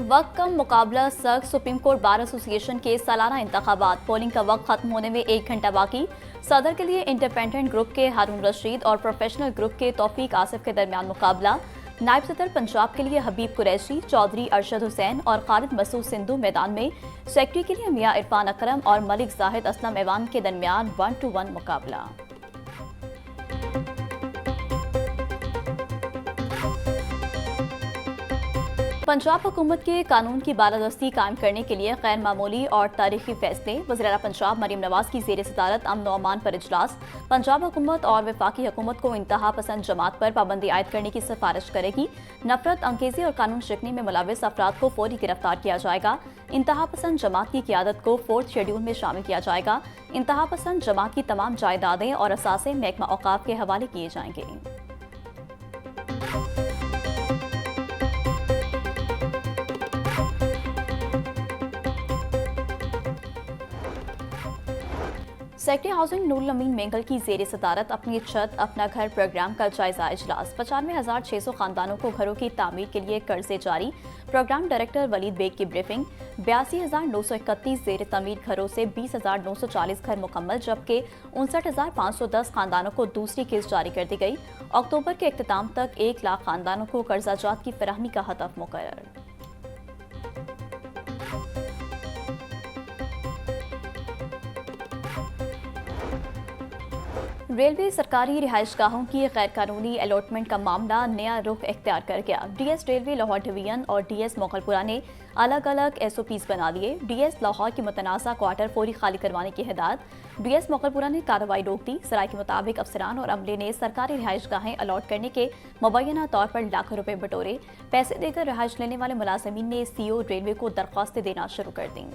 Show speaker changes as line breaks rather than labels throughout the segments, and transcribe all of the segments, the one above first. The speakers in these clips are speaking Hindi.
वक्त कम मुकाबला सख्त। सुप्रीम कोर्ट बार एसोसिएशन के सालाना इंतखाबात। पोलिंग का वक्त खत्म होने में 1 घंटा बाकी। सदर के लिए इंडिपेंडेंट ग्रुप के हारून रशीद और प्रोफेशनल ग्रुप के तौफीक आसिफ के दरमियान मुकाबला। नायब सदर पंजाब के लिए हबीब कुरैशी, चौधरी अरशद हुसैन और खालिद मसूद सिंधु मैदान में। सेक्रेटरी के लिए मियां इरफान अकरम और मलिक जाहिद असलम ऐवान के दरमियान 1-1 मुकाबला। पंजाब हुकूमत के कानून की बालादस्ती कायम करने के लिए गैर मामूली और तारीखी फैसले। वज़ीर-ए-आला पंजाब मरीम नवाज की ज़ेर सदारत अमन व अमान पर इजलास। पंजाब हुकूमत और वफाकी हुकूमत को इंतहा पसंद जमात पर पाबंदी आयद करने की सिफारिश करेगी। नफरत अंगेजी और कानून शिकनी में मुलविस अफराद को फौरी गिरफ्तार किया जाएगा। इंतहा पसंद जमात की क़यादत को 4th शेड्यूल में शामिल किया जाएगा। इंतहा पसंद जमात की तमाम जायदादें और असासे महकमा औकाफ के हवाले किए जाएंगे। सेक्रेटरी हाउसिंग नूरुल अमीन मेंगल की ज़ेर सदारत अपनी छत अपना घर प्रोग्राम का जायजा इजलास। 95,600 खानदानों को घरों की तामीर के लिए कर्जे जारी। प्रोग्राम डायरेक्टर वलीद बेग की ब्रीफिंग। 82,931 ज़ेर तमीर घरों से 20,940 घर मुकम्मल, जबकि 59,510 खानदानों को दूसरी किस्त जारी कर दी गई। अक्टूबर के इख्तिताम तक 1 लाख खानदानों को कर्जा जात की फराहमी का हदफ मुकर्रर। रेलवे सरकारी रिहाइशगाहों की गैर कानूनी अलॉटमेंट का मामला नया रुख इख्तियार कर गया। डीएस रेलवे लाहौर डिवीजन और डीएस मोगलपुरा ने अलग अलग एसओपीज बना दिए। डीएस लाहौर की मुतनाज़ा क्वार्टर फौरी खाली करवाने की हिदायत। डीएस मोगलपुरा ने कार्रवाई रोक दी। सराय के मुताबिक अफसरान और अमले ने सरकारी रिहाइशगाहें अलॉट करने के मुबैना तौर पर लाखों रुपए बटोरे। पैसे देकर रिहाइश लेने वाले मुलाजमीन ने सीओ रेलवे को दरख्वास्तें देना शुरू कर दी।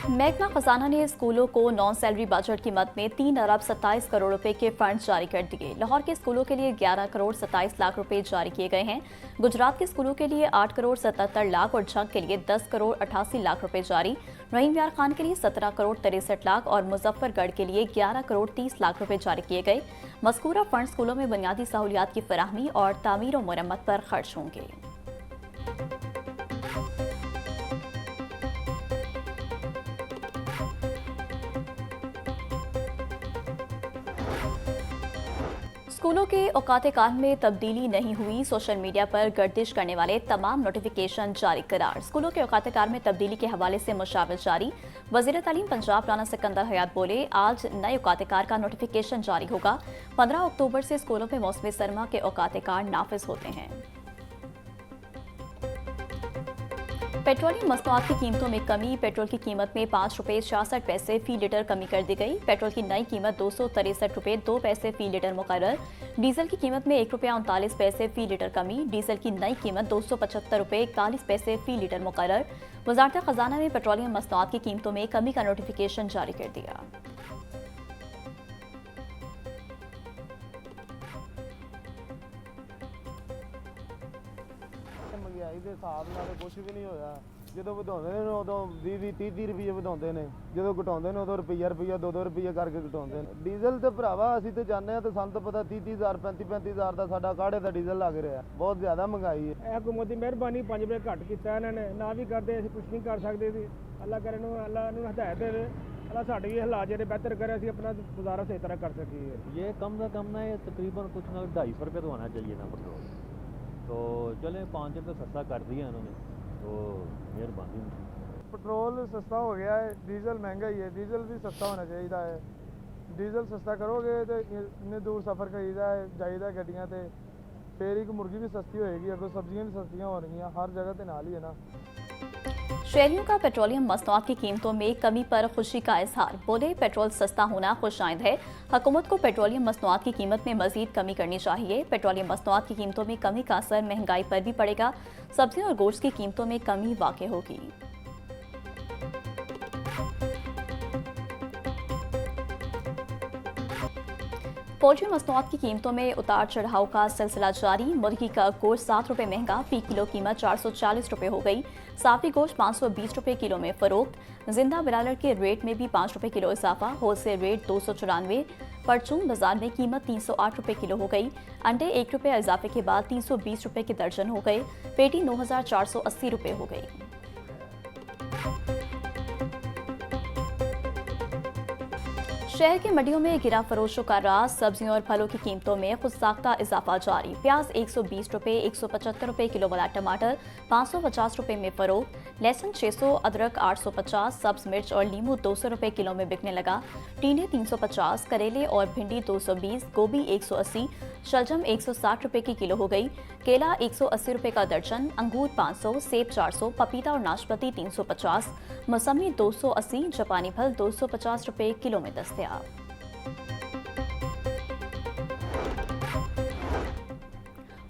महकमा खजाना ने स्कूलों को नॉन सैलरी बजट की मद में 3 अरब 27 करोड़ रुपए के फंड जारी कर दिए। लाहौर के स्कूलों के लिए 11 करोड़ 27 लाख रुपए जारी किए गए हैं। गुजरात के स्कूलों के लिए 8 करोड़ 77 लाख और झंग के लिए 10 करोड़ 88 लाख रुपए जारी। रहीम यार खान के लिए 17 करोड़ 63 लाख और मुजफ्फरगढ़ के लिए 11 करोड़ 30 लाख रुपए जारी किए गए। मज़कूरा फंड स्कूलों में बुनियादी सहूलियात की फराहमी और तामीर और मुरम्मत पर खर्च होंगे। स्कूलों के औकात कार में तब्दीली नहीं हुई। सोशल मीडिया पर गर्दिश करने वाले तमाम नोटिफिकेशन जारी करार। स्कूलों के औकात कार में तब्दीली के हवाले से मुशावरत जारी। वज़ीर तालीम पंजाब राना सिकंदर हयात बोले, आज नए औकात कार का नोटिफिकेशन जारी होगा। 15 अक्टूबर से स्कूलों में मौसम सरमा के औकात कार नाफिज होते हैं। पेट्रोलियम मसनूआत की कीमतों में कमी। पेट्रोल की कीमत में 5 रुपये 66 पैसे फी लीटर कमी कर दी गई। पेट्रोल की नई कीमत 263 रुपये 2 पैसे फी लीटर मुकर्रर। डीजल की कीमत में 1 रुपया 39 पैसे फी लीटर कमी। डीजल की नई कीमत 275 रुपये 41 पैसे फी लीटर मुकर्रर। वज़ारत खजाना ने पेट्रोलियम मसनूआत की कीमतों में कमी का नोटिफिकेशन जारी कर दिया।
महंगाई के हिसाब नाल कुछ भी नहीं होया। ਜਦੋਂ ਵਧਾਉਂਦੇ ਨੇ ਉਦੋਂ 20-30 ਰੁਪਏ ਵਧਾਉਂਦੇ ਨੇ, ਜਦੋਂ ਘਟਾਉਂਦੇ ਨੇ ਉਦੋਂ ਰੁਪਈਆ 2-2 ਰੁਪਏ ਕਰਕੇ ਘਟਾਉਂਦੇ ਨੇ। ਡੀਜ਼ਲ ਤੇ ਭਰਾਵਾ ਅਸੀਂ ਤੇ ਜਾਂਦੇ ਆ ਤੇ ਸਾਨੂੰ ਤਾਂ ਪਤਾ 30-30,000 35-35,000 ਦਾ ਸਾਡਾ ਕਾੜੇ ਦਾ ਡੀਜ਼ਲ ਲੱਗ ਰਿਹਾ। ਬਹੁਤ ਜ਼ਿਆਦਾ ਮਹਿੰਗਾਈ ਹੈ।
ਇਹ ਹਕੂਮਤ ਦੀ ਮਿਹਰਬਾਨੀ 5 ਰੁਪਏ ਘੱਟ ਕੀਤਾ ਇਹਨਾਂ ਨੇ, ਨਾ ਵੀ ਕਰਦੇ ਅਸੀਂ ਕੁਝ ਨਹੀਂ ਕਰ ਸਕਦੇ ਸੀ। ਅੱਲਾਹ ਕਰੇ ਨੂੰ ਅੱਲਾਹ ਨੂੰ ਹਦਾਇਤ ਦੇਵੇ, ਅੱਲਾਹ ਸਾਡੇ ਵੀ ਹਾਲਾਤ ਜਿਹੜੇ ਬਿਹਤਰ ਕਰੇ, ਅਸੀਂ ਆਪਣਾ ਗੁਜ਼ਾਰਾ ਸਹੀ ਤਰ੍ਹਾਂ कर सकिए।
ये कम से कम ना ये तकरीबन कुछ ना 250 रुपये तो होना चाहिए ना पेट्रोल। तो चले 5 रुपये सस्ता कर दिया इन्होंने, तो मेहरबानी।
पेट्रोल सस्ता हो गया है, डीजल महंगा ही है। डीजल भी सस्ता होना चाहिए है। डीजल सस्ता करोगे तो इतने दूर सफ़र करीदा है जाइदा गड्डियाँ तो फिर एक मुर्गी भी सस्ती होएगी, अगर सब्जियाँ भी सस्तियाँ हो रही हैं हर जगह तो नाल ही है ना।
शहरियों का पेट्रोलियम मसनूआत की कीमतों में कमी पर खुशी का इजहार। बोले, पेट्रोल सस्ता होना खुशाइंद है। हुकूमत को पेट्रोलियम मसनूआत की कीमत में मजीद कमी करनी चाहिए। पेट्रोलियम मसनूआत की कीमतों में कमी का असर महंगाई पर भी पड़ेगा। सब्जियों और गोश्त की कीमतों में कमी वाक़ई होगी। पोल्ट्री मसनूआत की कीमतों में उतार चढ़ाव का सिलसिला जारी। मुर्गी का गोश्त 7 रुपये महंगा, फी किलो कीमत 440 रुपये हो गई। साफी गोश्त 520 रुपये किलो में फरोख्त। जिंदा ब्रायलर के रेट में भी 5 रुपये किलो इजाफा, होलसेल रेट 294। परचून बाजार में कीमत 308 रुपये किलो हो गई। अंडे 1 रुपये इजाफे के बाद 320 रुपये के दर्जन हो गए। पेटी 9480 रुपये हो गई। शहर की मंडियों में गिरा फरोशों का राज। सब्जियों और फलों की कीमतों में खुद साख्ता इजाफा जारी। प्याज 120 रुपये, 175 रुपये किलो वाला टमाटर 550 रुपये में फरोख्त। लहसुन 600, अदरक 850, सब्ज मिर्च और नींबू 200 रुपये किलो में बिकने लगा। टींडे 350, करेले और भिंडी 220, गोभी 180, शलजम 160 रुपये की किलो हो गई। केला 180 रुपये का दर्जन, अंगूर 500, सेब 400, पपीता और नाशपाती 350, मौसमी 280, जापानी फल 250 रुपये किलो में दस्तयाब।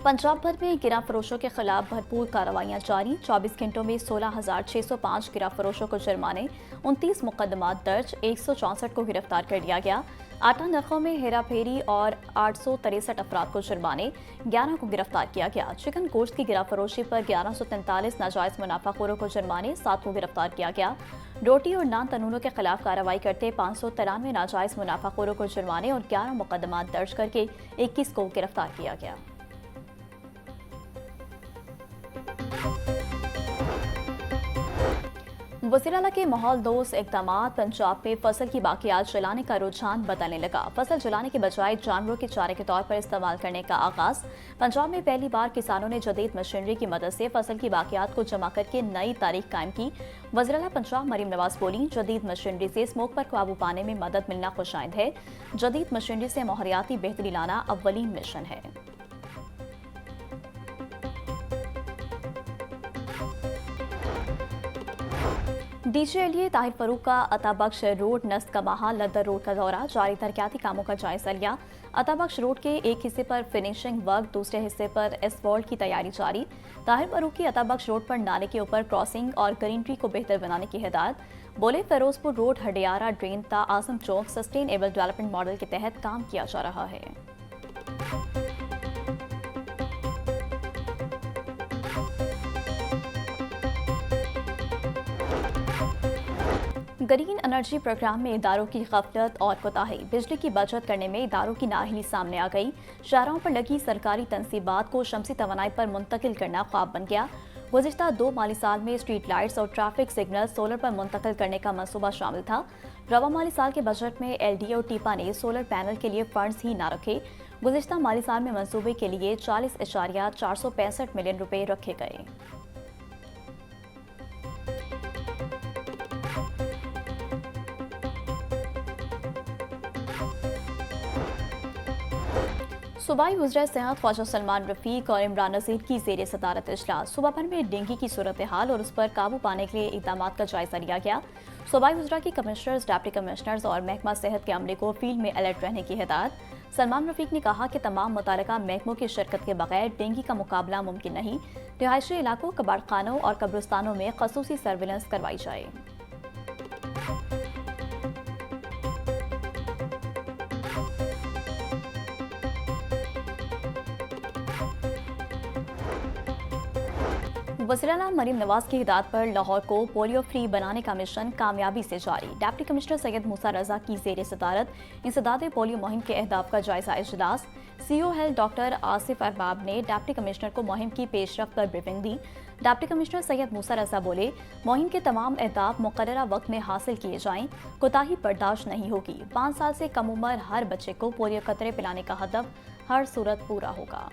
पंजाब भर में गिरा फरोशों के खिलाफ भरपूर कार्रवाइयां जारी। 24 घंटों में 16,605 गिरा फरोशों को जुर्माने, 29 मुकदमात दर्ज, 164 को गिरफ्तार कर लिया गया। आटा नरखों में हेरा फेरी और 863 अफराद को जुर्माने, 11 को गिरफ्तार किया गया। चिकन गोश्त की गिरा फरोशी पर 1143 नाजायज मुनाफाखोरों को जुर्माने, 7 को गिरफ्तार किया गया। रोटी और नान तनूनों के खिलाफ कार्रवाई करते 593 नाजायज मुनाफाखोरों को जुर्माने और 11 मुकदमात दर्ज करके 21 को गिरफ्तार किया गया। वज़ीर-ए-आला के माहौल दोस्त इक़दाम। पंजाब में फसल की बाकियात जलाने का रुझान बदलने लगा। फसल जलाने के बजाय जानवरों के चारे के तौर पर इस्तेमाल करने का आगाज। पंजाब में पहली बार किसानों ने जदीद मशीनरी की मदद से फसल की बाकियात को जमा करके नई तारीख कायम की। वज़ीर-ए-आला पंजाब मरीम नवाज बोली, जदीद मशीनरी से स्मोक पर काबू पाने में मदद मिलना खुशाइंद है। जदीद मशीनरी से माहौलियाती बेहतरी लाना अव्वलीन मिशन है। डीजीएलए ताहिर फरूक का अताबख्श रोड नस्क का माहा लद्दर रोड का दौरा जारी। तरक्याती कामों का जायजा लिया। अताबख्श रोड के एक हिस्से पर फिनिशिंग वर्क, दूसरे हिस्से पर एसफॉल्ट की तैयारी जारी। ताहिर फरूक की अताबख्श रोड पर नाले के ऊपर क्रॉसिंग और ग्रीनरी को बेहतर बनाने की हिदायत। बोले, फिरोजपुर रोड हडियारा ड्रेन ता आजम चौक सस्टेनेबल डेवलपमेंट मॉडल के तहत काम किया जा रहा है। ग्रीन एनर्जी प्रोग्राम में इदारों की गफलत और कोताही। बिजली की बचत करने में इदारों की नाअहली सामने आ गई। शहरों पर लगी सरकारी तनसीबात को शमसी तवानाई पर मुंतकिल करना ख्वाब बन गया। गुज़िश्ता 2 माली साल में स्ट्रीट लाइट्स और ट्रैफिक सिग्नल सोलर पर मुंतकिल करने का मंसूबा शामिल था। रवा माली साल के बजट में LD और टीपा ने सोलर पैनल के लिए फंड्स ही ना रखे। गुज़िश्ता माली साल में मंसूबे के लिए 40,465 मिलियन रुपए रखे गए। सूबाई वज़ीर सेहत ख्वाजा सलमान रफीक और इमरान नज़ीर की ज़ेर सदारत इजलास। सूबा भर में डेंगू की सूरत हाल और उस पर काबू पाने के लिए इक़दाम का जायजा लिया गया। सूबाई वज़रा की कमिश्नर्स, डिप्टी कमिश्नर्स और महकमा सेहत के अमले को फील्ड में अलर्ट रहने की हिदायत। सलमान रफीक ने कहा कि तमाम मुतल्लिका महकमों की शिरकत के बगैर डेंगू का मुकाबला मुमकिन नहीं। रिहायशी इलाकों, कबाड़खानों और कब्रिस्तानों में खसूसी सर्विलेंस करवाई जाए। वज़ीर-ए-आला मरीम नवाज की हिदायत पर लाहौर को पोलियो फ्री बनाने का मिशन कामयाबी से जारी। डिप्टी कमिश्नर सैयद मूसा रजा की ज़ेर सदारत इंसदाद पोलियो मुहिम के अहदाफ का जायजा इजलास। CO health doctor Asif Arbab ने डिप्टी कमिश्नर को मुहिम की पेशरफ्त पर ब्रीफिंग दी। डिप्टी कमिश्नर सैयद मूसा रजा बोले, मुहिम के तमाम अहदाफ मुकर्ररा वक्त में हासिल किए जाएं, कोताही बर्दाश्त नहीं होगी। 5 साल से कम उम्र हर बच्चे को पोलियो कतरे पिलाने का हदफ हर सूरत पूरा होगा।